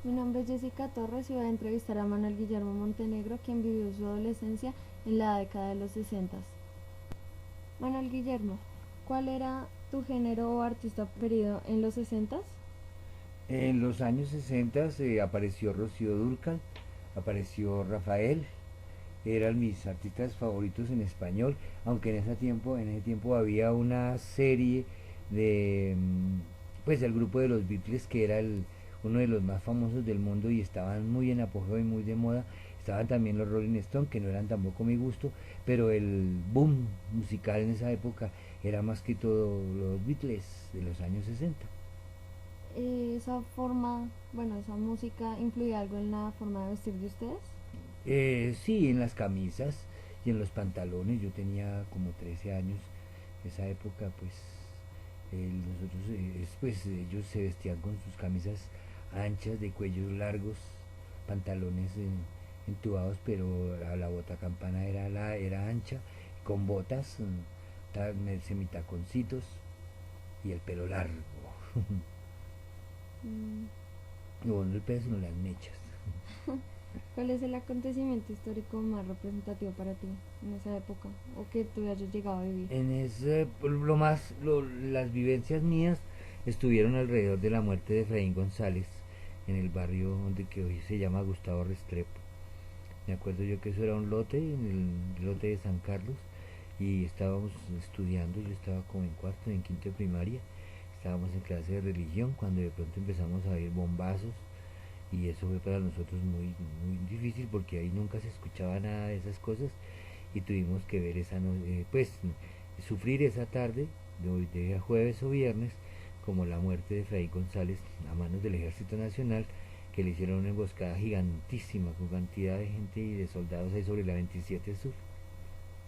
Mi nombre es Jessica Torres y voy a entrevistar a Manuel Guillermo Montenegro, quien vivió su adolescencia en la década de los 60. Manuel Guillermo, ¿cuál era tu género o artista preferido en los 60? En los años 60 apareció Rocío Dúrcal, apareció Rafael, eran mis artistas favoritos en español, aunque en ese tiempo había una serie de pues el grupo de los Beatles que era uno de los más famosos del mundo y estaban muy en apogeo y muy de moda. Estaban también los Rolling Stones, que no eran tampoco mi gusto, pero el boom musical en esa época era más que todo los Beatles de los años 60. Esa forma, bueno, esa música influye algo en la forma de vestir de ustedes. Sí, en las camisas y en los pantalones. Yo tenía como 13 años. Esa época, pues, nosotros, pues, ellos se vestían con sus camisas anchas, de cuellos largos, pantalones entubados, pero la bota campana era ancha, con botas, semitaconcitos y el pelo largo. Mm, Y bueno, el pelo sino las mechas. ¿Cuál es el acontecimiento histórico más representativo para ti en esa época o que tú hayas llegado a vivir? En ese, las vivencias mías estuvieron alrededor de la muerte de Efraín González en el barrio donde que hoy se llama Gustavo Restrepo. Me acuerdo yo que eso era un lote, en el lote de San Carlos, y estábamos estudiando. Yo estaba como en cuarto, en quinto de primaria, estábamos en clase de religión cuando de pronto empezamos a oír bombazos, y eso fue para nosotros muy difícil porque ahí nunca se escuchaba nada de esas cosas, y tuvimos que ver pues sufrir esa tarde de hoy, de jueves o viernes, como la muerte de Fray González a manos del Ejército Nacional, que le hicieron una emboscada gigantísima con cantidad de gente y de soldados ahí sobre la 27 Sur.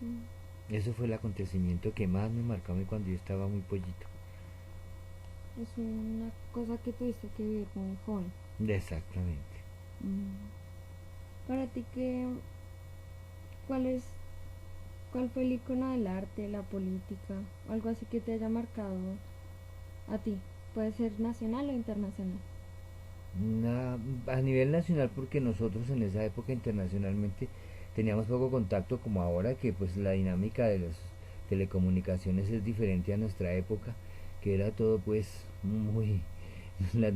Mm, Eso fue el acontecimiento que más me marcó a mí cuando yo estaba muy pollito. es una cosa que tuviste que vivir muy joven. Exactamente. Mm. Para ti, cuál es, cuál fue el icono del arte, la política, o algo así que te haya marcado a ti? Puede ser nacional o internacional. Na- a nivel nacional, porque nosotros en esa época internacionalmente teníamos poco contacto como ahora, que pues la dinámica de las telecomunicaciones es diferente a nuestra época, que era todo pues muy la,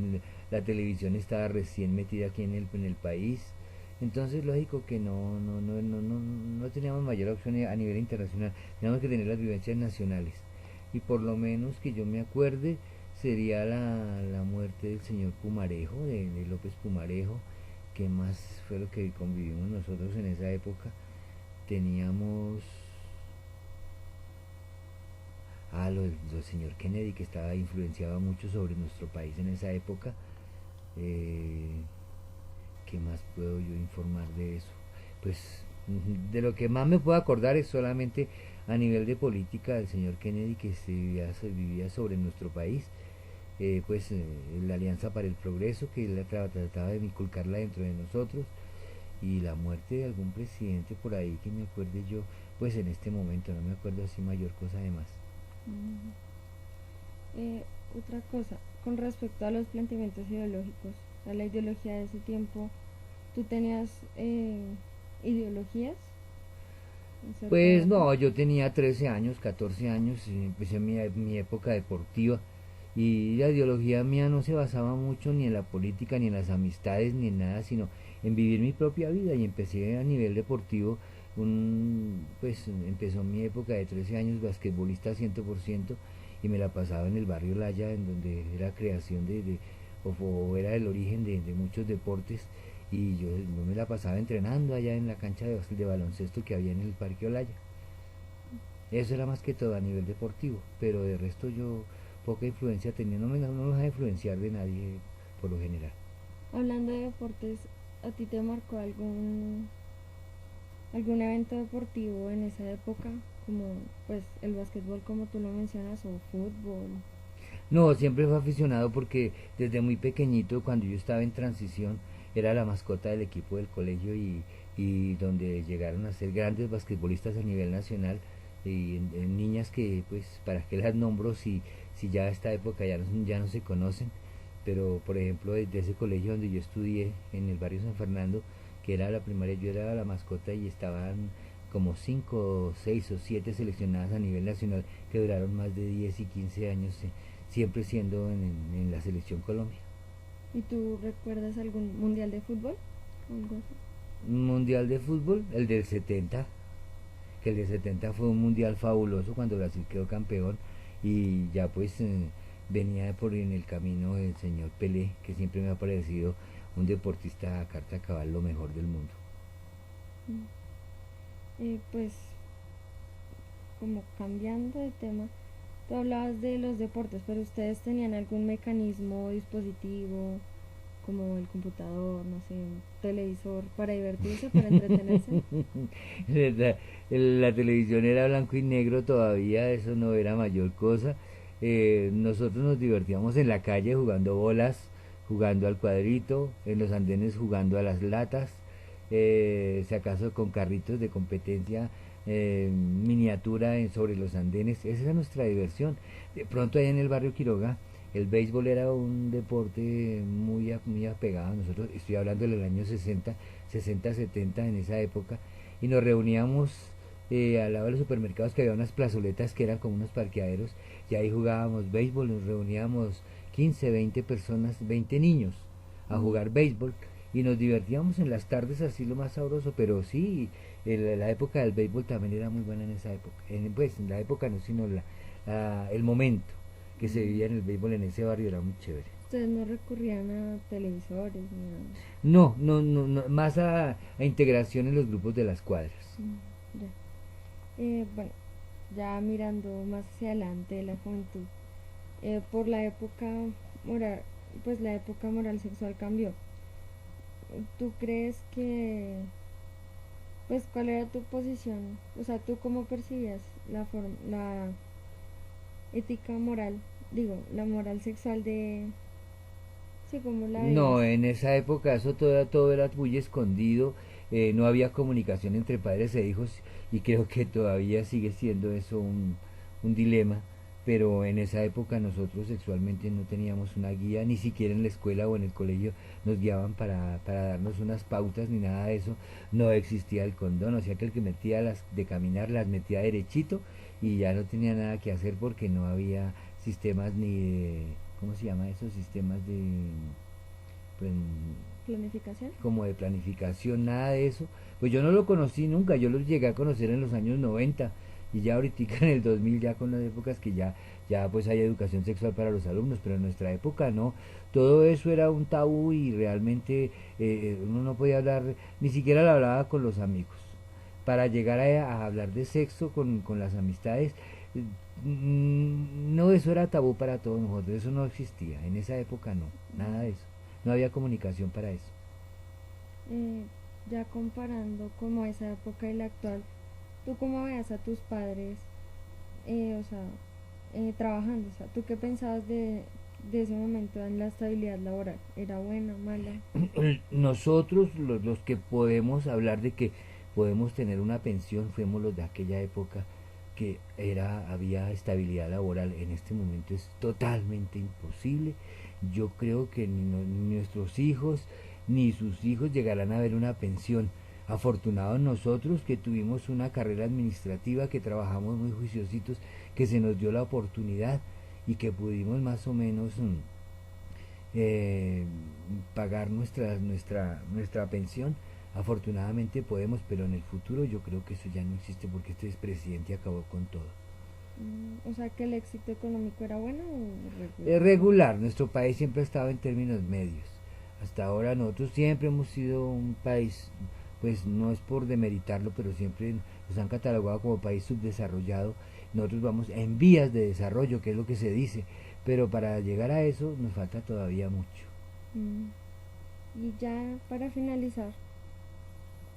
la televisión estaba recién metida aquí en el país. Entonces lógico que no teníamos mayor opción a nivel internacional. Teníamos que tener las vivencias nacionales, y por lo menos que yo me acuerde sería la muerte del señor Pumarejo, de López Pumarejo, que más fue lo que convivimos nosotros en esa época. Teníamos lo del señor Kennedy, que estaba influenciado mucho sobre nuestro país en esa época. Eh, ¿Qué más puedo yo informar de eso? Pues de lo que más me puedo acordar es solamente a nivel de política del señor Kennedy, que se vivía sobre nuestro país. La Alianza para el Progreso, que él trataba de inculcarla dentro de nosotros, y la muerte de algún presidente por ahí que me acuerde yo, pues en este momento no me acuerdo así mayor cosa de más. Mm. Otra cosa, con respecto a los planteamientos ideológicos, a la ideología de ese tiempo, ¿tú tenías ideologías acerca de Pues algo? no, yo tenía 13 años, 14 años, y empecé mi época deportiva, y la ideología mía no se basaba mucho ni en la política, ni en las amistades, ni en nada, sino en vivir mi propia vida. Y empecé a nivel deportivo, pues empezó mi época de 13 años, basquetbolista 100%, y me la pasaba en el barrio Laya, en donde era creación o era el origen de muchos deportes, y yo me la pasaba entrenando allá en la cancha de baloncesto que había en el Parque Olaya. Eso era más que todo a nivel deportivo, pero de resto yo poca influencia tenía, no me dejaba influenciar de nadie por lo general. Hablando de deportes, ¿a ti te marcó algún evento deportivo en esa época? Como pues el básquetbol como tú lo mencionas o fútbol. No, siempre fue aficionado porque desde muy pequeñito, cuando yo estaba en transición, era la mascota del equipo del colegio, y donde llegaron a ser grandes basquetbolistas a nivel nacional, y en niñas que, pues, para qué las nombro si ya a esta época ya no se conocen, pero por ejemplo de ese colegio donde yo estudié, en el barrio San Fernando, que era la primaria, yo era la mascota y estaban como 5, 6 o 7 seleccionadas a nivel nacional que duraron más de 10 y 15 años, siempre siendo en la selección Colombia. ¿Y tú recuerdas algún mundial de fútbol? ¿Algo así? Un mundial de fútbol, el del 70, que el del 70 fue un mundial fabuloso cuando Brasil quedó campeón y ya pues venía por en el camino el señor Pelé, que siempre me ha parecido un deportista a carta cabal lo mejor del mundo. Pues como cambiando de tema, tú hablabas de los deportes, pero ustedes tenían algún mecanismo, dispositivo, como el computador, no sé, un televisor, para divertirse, para entretenerse. la, la televisión era blanco y negro todavía, eso no era mayor cosa. Nosotros nos divertíamos en la calle jugando bolas, jugando al cuadrito, en los andenes jugando a las latas, si acaso con carritos de competencia, miniatura sobre los andenes. Esa era nuestra diversión. De pronto allá en el barrio Quiroga el béisbol era un deporte muy apegado a nosotros. Estoy hablando del año 60, 60, 70, en esa época, y nos reuníamos al lado de los supermercados, que había unas plazoletas que eran como unos parqueaderos, y ahí jugábamos béisbol. Nos reuníamos 15, 20 personas, 20 niños a jugar béisbol, y nos divertíamos en las tardes así lo más sabroso. Pero sí, la época del béisbol también era muy buena en esa época. Pues en la época no, sino el momento que se vivía en el béisbol en ese barrio era muy chévere. Ustedes no recurrían a televisores ni nada. No, no, no, no, más a integración en los grupos de las cuadras. Ya. Bueno, ya mirando más hacia adelante de la juventud, por la época moral, pues la época moral sexual cambió. ¿Tú crees que, pues, cuál era tu posición? O sea, ¿tú cómo percibías la ética moral, digo, la moral sexual de, sí, cómo la veías? No, en esa época eso todo era muy escondido, no había comunicación entre padres e hijos, y creo que todavía sigue siendo eso un dilema. Pero en esa época nosotros sexualmente no teníamos una guía, ni siquiera en la escuela o en el colegio nos guiaban para darnos unas pautas ni nada de eso. No existía el condón, o sea que el que metía las de caminar las metía derechito y ya no tenía nada que hacer, porque no había sistemas ni de, ¿cómo se llama esos sistemas de, pues, ¿Planificación? como de planificación, nada de eso? Pues yo no lo conocí nunca, yo lo llegué a conocer en los años 90, y ya ahorita en el 2000, ya con las épocas que ya pues hay educación sexual para los alumnos, pero en nuestra época no. Todo eso era un tabú, y realmente uno no podía hablar, ni siquiera lo hablaba con los amigos. Para llegar a hablar de sexo con las amistades, no, eso era tabú para todos nosotros, eso no existía, en esa época no, nada de eso, no había comunicación para eso. Eh, ya comparando como esa época y la actual, ¿tú cómo veías a tus padres, o sea, trabajando? O sea, ¿tú qué pensabas de ese momento en la estabilidad laboral? ¿Era buena, mala? Nosotros, los que podemos hablar de que podemos tener una pensión, fuimos los de aquella época que había estabilidad laboral. En este momento es totalmente imposible. Yo creo que ni nuestros hijos ni sus hijos llegarán a ver una pensión. Afortunados nosotros que tuvimos una carrera administrativa, que trabajamos muy juiciositos, que se nos dio la oportunidad y que pudimos más o menos eh, pagar nuestra pensión. Afortunadamente podemos, pero en el futuro yo creo que eso ya no existe, porque este presidente acabó con todo. O sea, que el éxito económico era bueno o Es regular. regular, nuestro país siempre ha estado en términos medios. Hasta ahora nosotros siempre hemos sido un país, pues no es por demeritarlo, pero siempre nos han catalogado como país subdesarrollado. Nosotros vamos en vías de desarrollo, que es lo que se dice, pero para llegar a eso nos falta todavía mucho. Mm. Y ya para finalizar,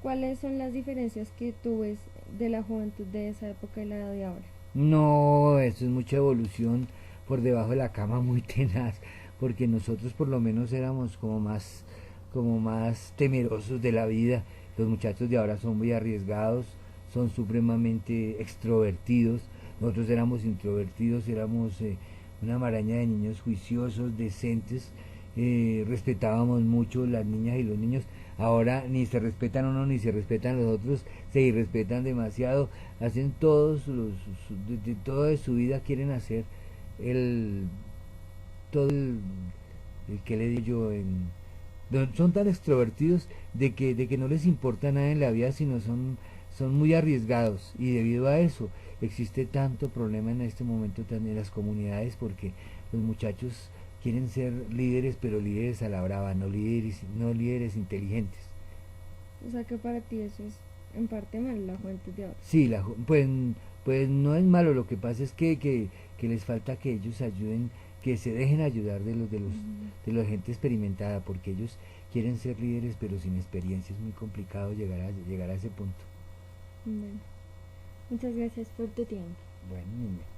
¿cuáles son las diferencias que tú ves de la juventud de esa época y la de ahora? No, eso es mucha evolución por debajo de la cama, muy tenaz, porque nosotros por lo menos éramos como más temerosos de la vida. Los muchachos de ahora son muy arriesgados, son supremamente extrovertidos. Nosotros éramos introvertidos, éramos una maraña de niños juiciosos, decentes, respetábamos mucho las niñas y los niños. Ahora ni se respetan unos ni se respetan los otros, se irrespetan demasiado, hacen todos de toda su vida quieren hacer el todo el que le digo yo son tan extrovertidos de que no les importa nada en la vida, sino son muy arriesgados, y debido a eso existe tanto problema en este momento también en las comunidades, porque los muchachos quieren ser líderes, pero líderes a la brava, no líderes inteligentes. O sea que para ti eso es en parte mal, la juventud de ahora. Sí, pues no es malo, lo que pasa es que les falta que ellos ayuden, que se dejen ayudar de la gente experimentada, porque ellos quieren ser líderes pero sin experiencia, es muy complicado llegar a ese punto. Bueno, muchas gracias por tu tiempo. Bueno, niña.